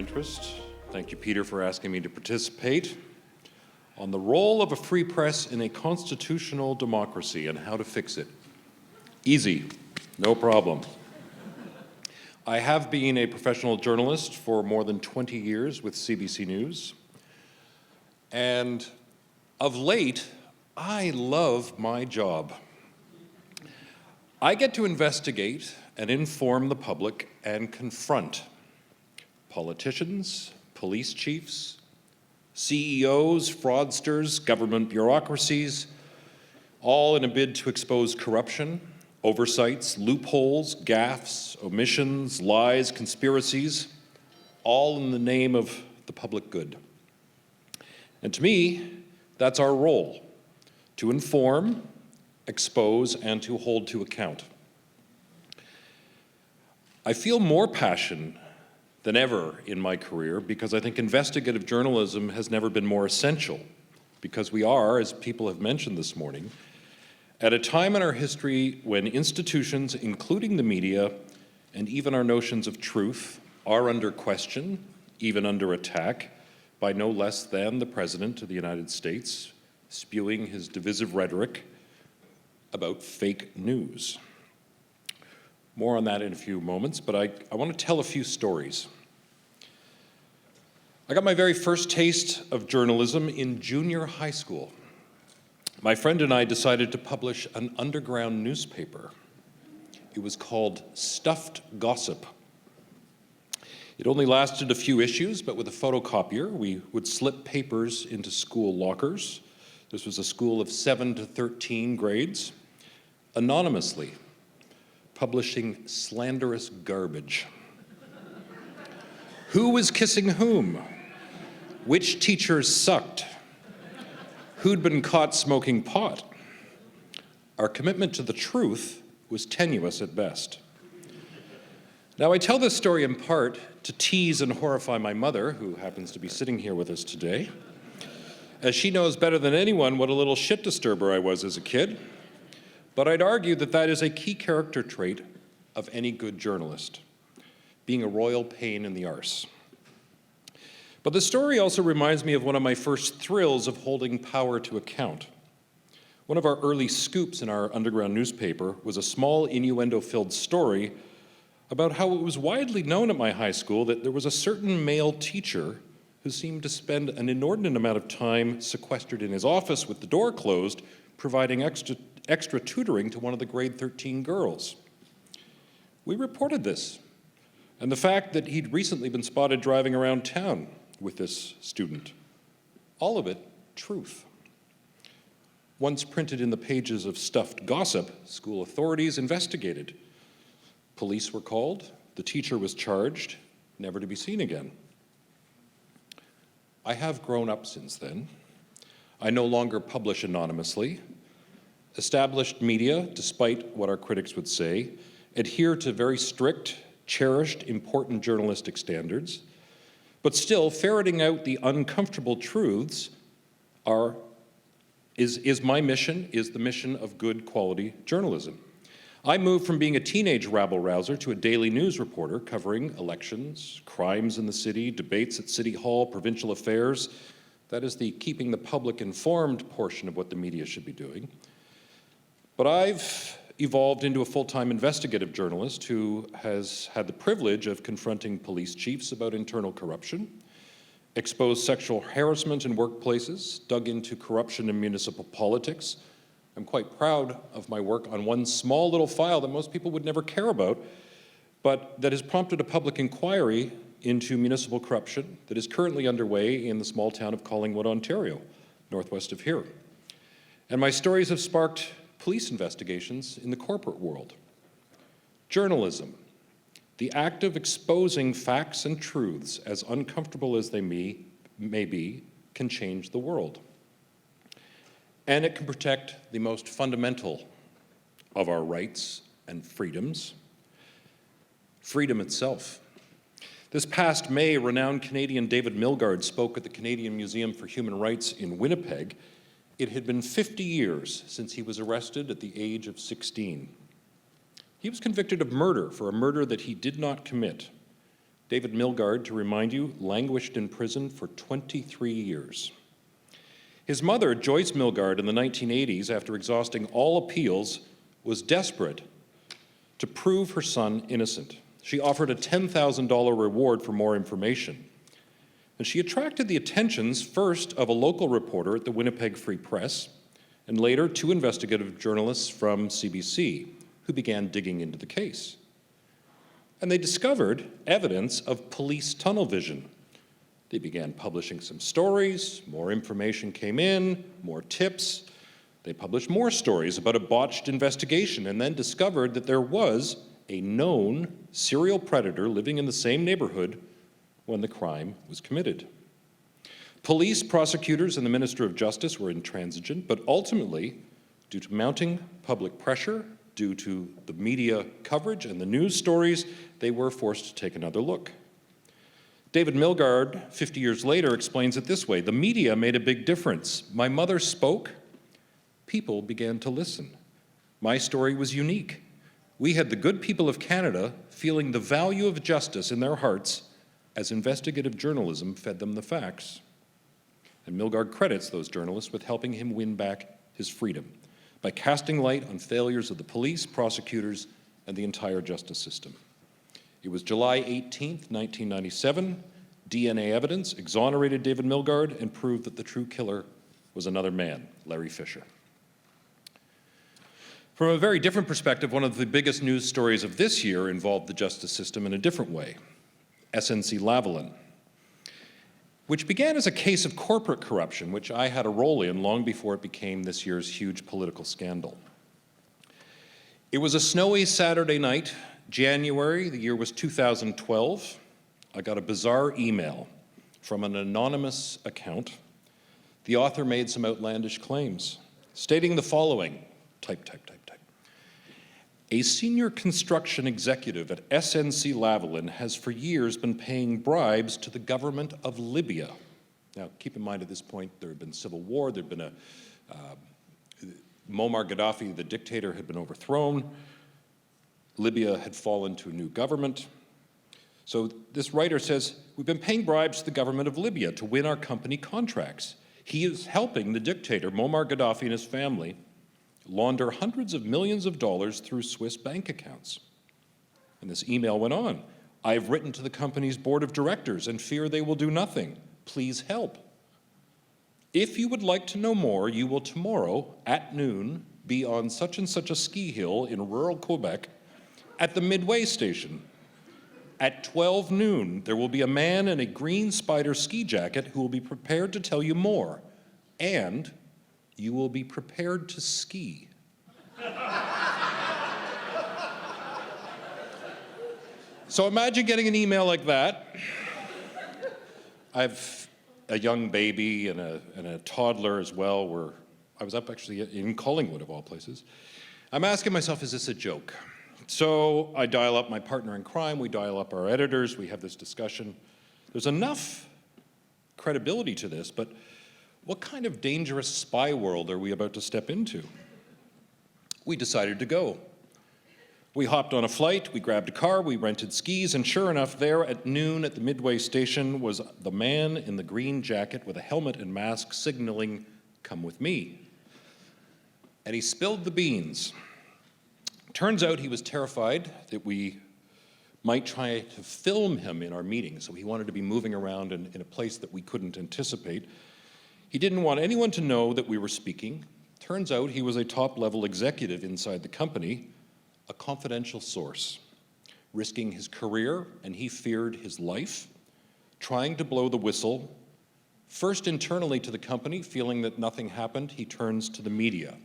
interest. Thank you, Peter, for asking me to participate on the role of a free press in a constitutional democracy and how to fix it. Easy, no problem. I have been a professional journalist for more than 20 years with CBC News, and of late, I love my job. I get to investigate and inform the public and confront politicians, police chiefs, CEOs, fraudsters, government bureaucracies, all in a bid to expose corruption, oversights, loopholes, gaffes, omissions, lies, conspiracies, all in the name of the public good. And to me, that's our role, to inform, expose, and to hold to account. I feel more passion than ever in my career because I think investigative journalism has never been more essential, because we are, as people have mentioned this morning, at a time in our history when institutions, including the media, and even our notions of truth, are under question, even under attack, by no less than the President of the United States, spewing his divisive rhetoric about fake news. More on that in a few moments, but I want to tell a few stories. I got my very first taste of journalism in junior high school. My friend and I decided to publish an underground newspaper. It was called Stuffed Gossip. It only lasted a few issues, but with a photocopier, we would slip papers into school lockers. This was a school of 7 to 13 grades, anonymously, publishing slanderous garbage. Who was kissing whom? Which teachers sucked? Who'd been caught smoking pot? Our commitment to the truth was tenuous at best. Now, I tell this story in part to tease and horrify my mother, who happens to be sitting here with us today, as she knows better than anyone what a little shit disturber I was as a kid. But I'd argue that that is a key character trait of any good journalist, being a royal pain in the arse. But the story also reminds me of one of my first thrills of holding power to account. One of our early scoops in our underground newspaper was a small innuendo-filled story about how it was widely known at my high school that there was a certain male teacher who seemed to spend an inordinate amount of time sequestered in his office with the door closed, providing extra tutoring to one of the grade 13 girls. We reported this, and the fact that he'd recently been spotted driving around town with this student. All of it truth. Once printed in the pages of Stuffed Gossip, school authorities investigated. Police were called, the teacher was charged, never to be seen again. I have grown up since then. I no longer publish anonymously. Established media, despite what our critics would say, adhere to very strict, cherished, important journalistic standards. But still, ferreting out the uncomfortable truths is my mission, is the mission of good quality journalism. I moved from being a teenage rabble-rouser to a daily news reporter covering elections, crimes in the city, debates at City Hall, provincial affairs. That is the keeping the public informed portion of what the media should be doing. But I've evolved into a full-time investigative journalist who has had the privilege of confronting police chiefs about internal corruption, exposed sexual harassment in workplaces, dug into corruption in municipal politics. I'm quite proud of my work on one small little file that most people would never care about, but that has prompted a public inquiry into municipal corruption that is currently underway in the small town of Collingwood, Ontario, northwest of here. And my stories have sparked police investigations in the corporate world. Journalism, the act of exposing facts and truths, as uncomfortable as they may be, can change the world. And it can protect the most fundamental of our rights and freedoms, freedom itself. This past May, renowned Canadian David Milgaard spoke at the Canadian Museum for Human Rights in Winnipeg. It had been 50 years since he was arrested at the age of 16. He was convicted of murder for a murder that he did not commit. David Milgaard, to remind you, languished in prison for 23 years. His mother, Joyce Milgaard, in the 1980s, after exhausting all appeals, was desperate to prove her son innocent. She offered a $10,000 reward for more information. And she attracted the attentions first of a local reporter at the Winnipeg Free Press, and later 2 investigative journalists from CBC, who began digging into the case. And they discovered evidence of police tunnel vision. They began publishing some stories, more information came in, more tips. They published more stories about a botched investigation and then discovered that there was a known serial predator living in the same neighborhood when the crime was committed. Police, prosecutors, and the Minister of Justice were intransigent, but ultimately, due to mounting public pressure, due to the media coverage and the news stories, they were forced to take another look. David Milgaard, 50 years later, explains it this way: the media made a big difference. My mother spoke, people began to listen. My story was unique. We had the good people of Canada feeling the value of justice in their hearts as investigative journalism fed them the facts. And Milgaard credits those journalists with helping him win back his freedom by casting light on failures of the police, prosecutors, and the entire justice system. It was July 18th, 1997. DNA evidence exonerated David Milgaard and proved that the true killer was another man, Larry Fisher. From a very different perspective, one of the biggest news stories of this year involved the justice system in a different way: SNC-Lavalin, which began as a case of corporate corruption, which I had a role in long before it became this year's huge political scandal. It was a snowy Saturday night, January, the year was 2012. I got a bizarre email from an anonymous account. The author made some outlandish claims, stating the following: type. A senior construction executive at SNC-Lavalin has for years been paying bribes to the government of Libya. Now, keep in mind at this point, there had been civil war, there had been Muammar Gaddafi, the dictator, had been overthrown. Libya had fallen to a new government. So this writer says, we've been paying bribes to the government of Libya to win our company contracts. He is helping the dictator, Muammar Gaddafi, and his family launder hundreds of millions of dollars through Swiss bank accounts. And this email went on. I have written to the company's board of directors and fear they will do nothing. Please help. If you would like to know more, you will tomorrow at noon be on such and such a ski hill in rural Quebec at the Midway station. At 12 noon, there will be a man in a green spider ski jacket who will be prepared to tell you more, and you will be prepared to ski. So imagine getting an email like that. I have a young baby and a toddler as well. I was up actually in Collingwood, of all places. I'm asking myself, is this a joke? So I dial up my partner in crime, we dial up our editors, we have this discussion. There's enough credibility to this, but what kind of dangerous spy world are we about to step into? We decided to go. We hopped on a flight, we grabbed a car, we rented skis, and sure enough, there at noon at the Midway station was the man in the green jacket with a helmet and mask signaling, "Come with me." And he spilled the beans. Turns out he was terrified that we might try to film him in our meeting, so he wanted to be moving around in a place that we couldn't anticipate. He didn't want anyone to know that we were speaking. Turns out he was a top-level executive inside the company, a confidential source, risking his career, and he feared his life, trying to blow the whistle. First internally to the company, feeling that nothing happened, he turns to the media.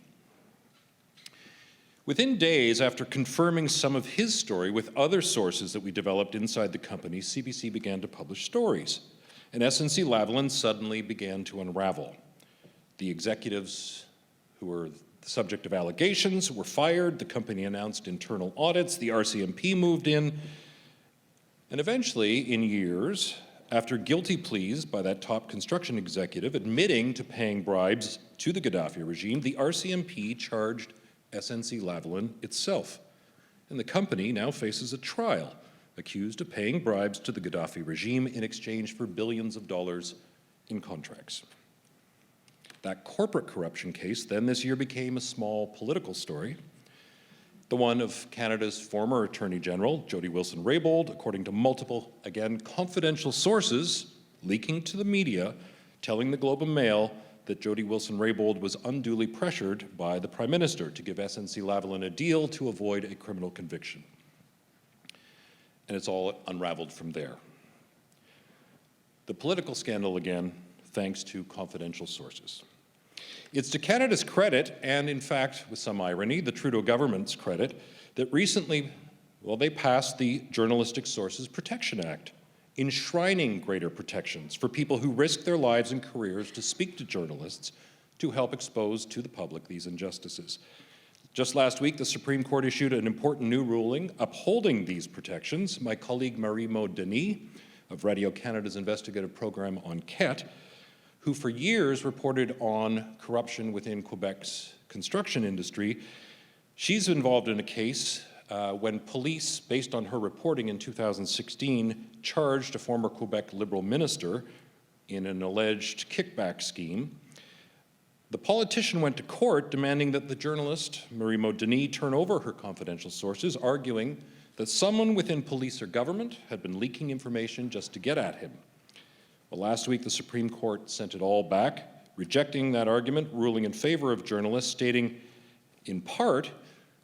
Within days after confirming some of his story with other sources that we developed inside the company, CBC began to publish stories, and SNC-Lavalin suddenly began to unravel. The executives who were the subject of allegations were fired, the company announced internal audits, the RCMP moved in, and eventually, in years, after guilty pleas by that top construction executive admitting to paying bribes to the Gaddafi regime, the RCMP charged SNC-Lavalin itself, and the company now faces a trial accused of paying bribes to the Gaddafi regime in exchange for billions of dollars in contracts. That corporate corruption case then this year became a small political story, the one of Canada's former Attorney General, Jody Wilson-Raybould, according to multiple, again, confidential sources leaking to the media, telling the Globe and Mail that Jody Wilson-Raybould was unduly pressured by the Prime Minister to give SNC-Lavalin a deal to avoid a criminal conviction. And it's all unraveled from there. The political scandal, again, thanks to confidential sources. It's to Canada's credit, and in fact, with some irony, the Trudeau government's credit, that recently, well, they passed the Journalistic Sources Protection Act, enshrining greater protections for people who risk their lives and careers to speak to journalists to help expose to the public these injustices. Just last week, the Supreme Court issued an important new ruling upholding these protections. My colleague Marie-Maude Denis of Radio-Canada's investigative program Enquête, who for years reported on corruption within Quebec's construction industry, she's involved in a case when police, based on her reporting in 2016, charged a former Quebec Liberal minister in an alleged kickback scheme. The politician went to court demanding that the journalist, Marie-Maude Denis, turn over her confidential sources, arguing that someone within police or government had been leaking information just to get at him. Well, last week, the Supreme Court sent it all back, rejecting that argument, ruling in favor of journalists, stating, in part,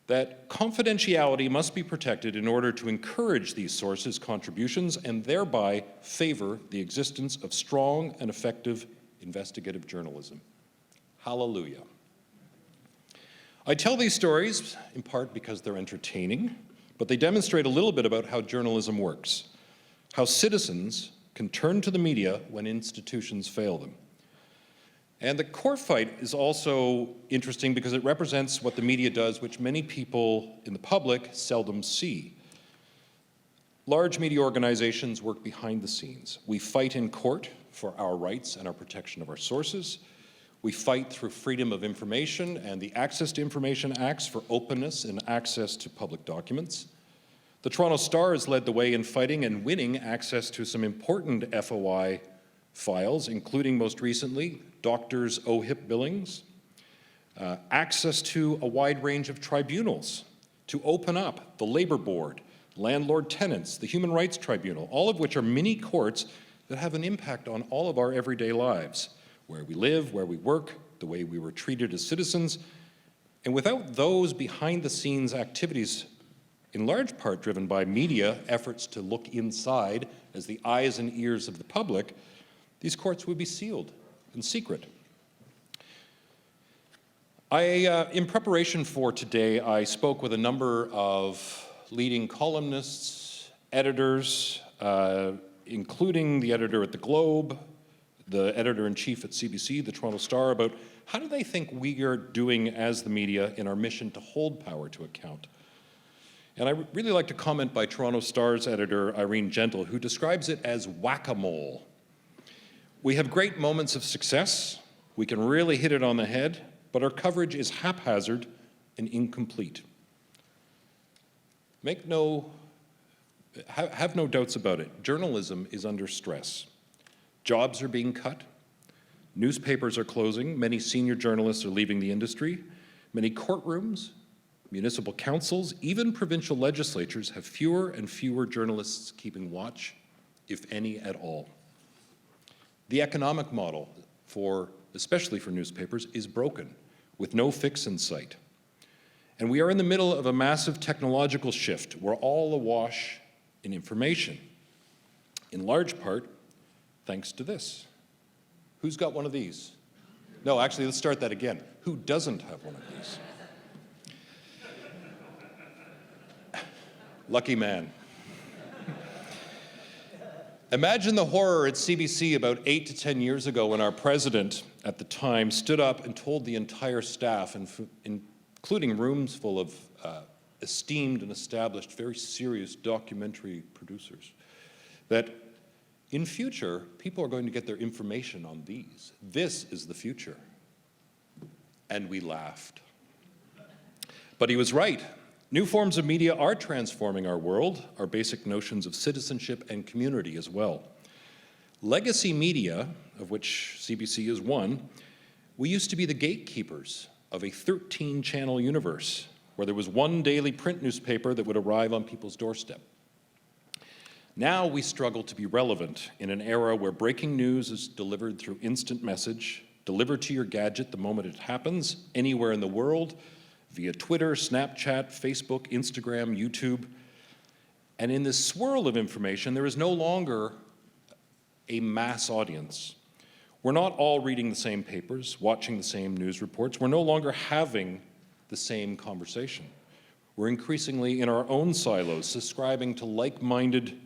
that confidentiality must be protected in order to encourage these sources' contributions and thereby favor the existence of strong and effective investigative journalism. Hallelujah. I tell these stories in part because they're entertaining, but they demonstrate a little bit about how journalism works, how citizens can turn to the media when institutions fail them. And the court fight is also interesting because it represents what the media does, which many people in the public seldom see. Large media organizations work behind the scenes. We fight in court for our rights and our protection of our sources. We fight through Freedom of Information and the Access to Information Acts for openness and access to public documents. The Toronto Star has led the way in fighting and winning access to some important FOI files, including most recently, doctors' OHIP billings, access to a wide range of tribunals to open up the Labor Board, landlord tenants, the Human Rights Tribunal, all of which are mini courts that have an impact on all of our everyday lives, where we live, where we work, the way we were treated as citizens. And without those behind-the-scenes activities, in large part driven by media efforts to look inside as the eyes and ears of the public, these courts would be sealed and secret. In preparation for today, I spoke with a number of leading columnists, editors, including the editor at the Globe, the editor-in-chief at CBC, the Toronto Star, about how do they think we are doing as the media in our mission to hold power to account. And I really like to comment by Toronto Star's editor, Irene Gentle, who describes it as whack-a-mole. We have great moments of success. We can really hit it on the head, but our coverage is haphazard and incomplete. Have no doubts about it. Journalism is under stress. Jobs are being cut. Newspapers are closing. Many senior journalists are leaving the industry. Many courtrooms, municipal councils, even provincial legislatures have fewer and fewer journalists keeping watch, if any at all. The economic model, especially for newspapers, is broken, with no fix in sight. And we are in the middle of a massive technological shift. We're all awash in information, in large part thanks to this. Who's got one of these? No, actually, let's start that again. Who doesn't have one of these? Lucky man. Imagine the horror at CBC about 8 to 10 years ago when our president at the time stood up and told the entire staff, including rooms full of esteemed and established, very serious documentary producers, that in future, people are going to get their information on these. This is the future. And we laughed. But he was right. New forms of media are transforming our world, our basic notions of citizenship and community as well. Legacy media, of which CBC is one, we used to be the gatekeepers of a 13-channel universe where there was one daily print newspaper that would arrive on people's doorstep. Now we struggle to be relevant in an era where breaking news is delivered through instant message, delivered to your gadget the moment it happens, anywhere in the world, via Twitter, Snapchat, Facebook, Instagram, YouTube. And in this swirl of information, there is no longer a mass audience. We're not all reading the same papers, watching the same news reports. We're no longer having the same conversation. We're increasingly in our own silos, subscribing to like-minded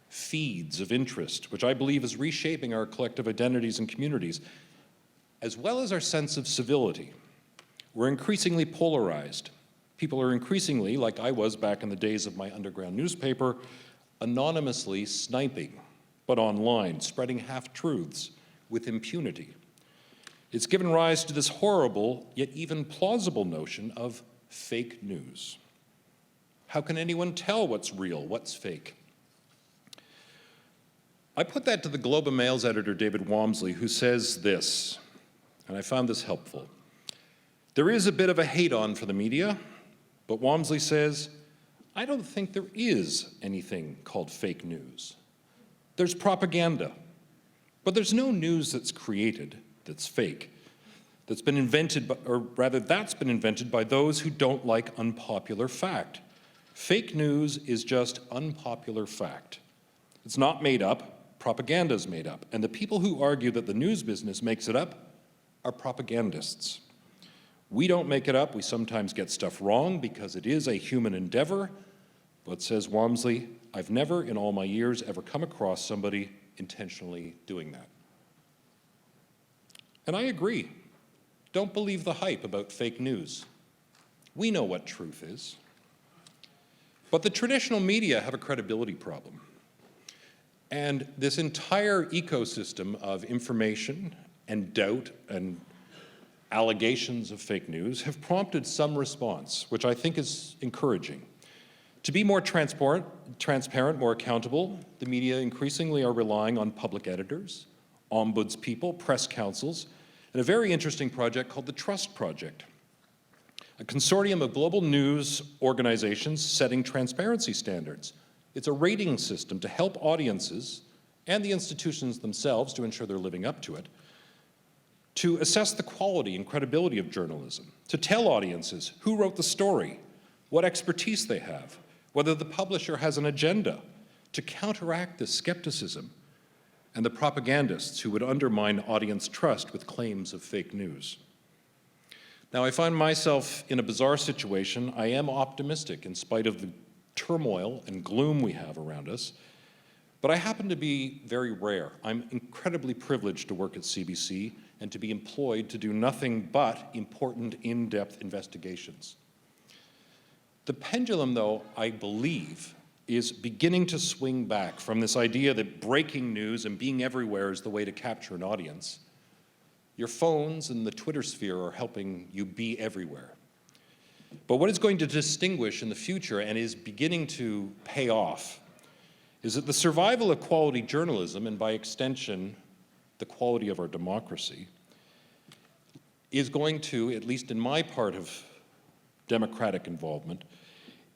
feeds of interest, which I believe is reshaping our collective identities and communities, as well as our sense of civility. We're increasingly polarized. People are increasingly, like I was back in the days of my underground newspaper, anonymously sniping, but online, spreading half-truths with impunity. It's given rise to this horrible, yet even plausible notion of fake news. How can anyone tell what's real, what's fake? I put that to the Globe and Mail's editor, David Walmsley, who says this, and I found this helpful. There is a bit of a hate-on for the media, but Walmsley says, I don't think there is anything called fake news. There's propaganda, but there's no news that's created that's fake, that's been invented, that's been invented by those who don't like unpopular fact. Fake news is just unpopular fact. It's not made up. Propaganda is made up, and the people who argue that the news business makes it up are propagandists. We don't make it up. We sometimes get stuff wrong because it is a human endeavor, but says Walmsley, I've never in all my years ever come across somebody intentionally doing that. And I agree. Don't believe the hype about fake news. We know what truth is. But the traditional media have a credibility problem. And this entire ecosystem of information and doubt and allegations of fake news have prompted some response, which I think is encouraging. To be more transparent, more accountable, the media increasingly are relying on public editors, ombudspeople, press councils, and a very interesting project called the Trust Project, a consortium of global news organizations setting transparency standards. It's a rating system to help audiences and the institutions themselves to ensure they're living up to it, to assess the quality and credibility of journalism, to tell audiences who wrote the story, what expertise they have, whether the publisher has an agenda, to counteract the skepticism and the propagandists who would undermine audience trust with claims of fake news. Now, I find myself in a bizarre situation. I am optimistic in spite of the turmoil and gloom we have around us, but I happen to be very rare. I'm incredibly privileged to work at CBC and to be employed to do nothing but important, in-depth investigations. The pendulum, though, I believe, is beginning to swing back from this idea that breaking news and being everywhere is the way to capture an audience. Your phones and the Twitter sphere are helping you be everywhere. But what is going to distinguish in the future and is beginning to pay off is that the survival of quality journalism, and by extension, the quality of our democracy, is going to, at least in my part of democratic involvement,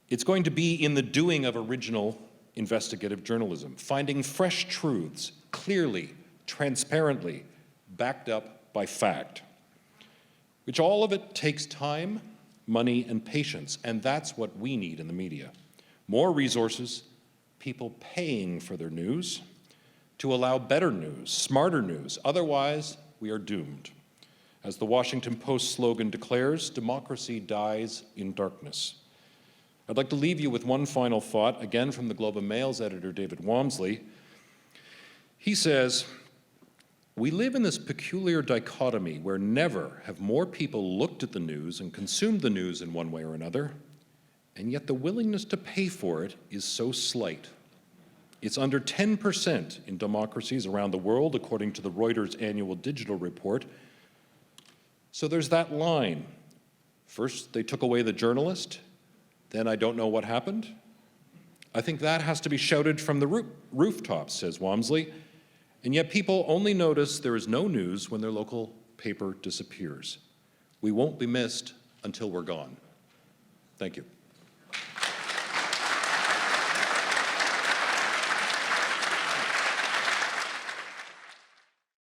it's going to be in the doing of original investigative journalism, finding fresh truths, clearly, transparently, backed up by fact, which all of it takes time, money, and patience, and that's what we need in the media. More resources, people paying for their news to allow better news, smarter news. Otherwise, we are doomed. As the Washington Post slogan declares, democracy dies in darkness. I'd like to leave you with one final thought, again from the Globe and Mail's editor, David Walmsley. He says, we live in this peculiar dichotomy where never have more people looked at the news and consumed the news in one way or another, and yet the willingness to pay for it is so slight. It's under 10% in democracies around the world, according to the Reuters annual digital report. So there's that line. First, they took away the journalist. Then I don't know what happened. I think that has to be shouted from the rooftops, says Walmsley. And yet people only notice there is no news when their local paper disappears. We won't be missed until we're gone. Thank you.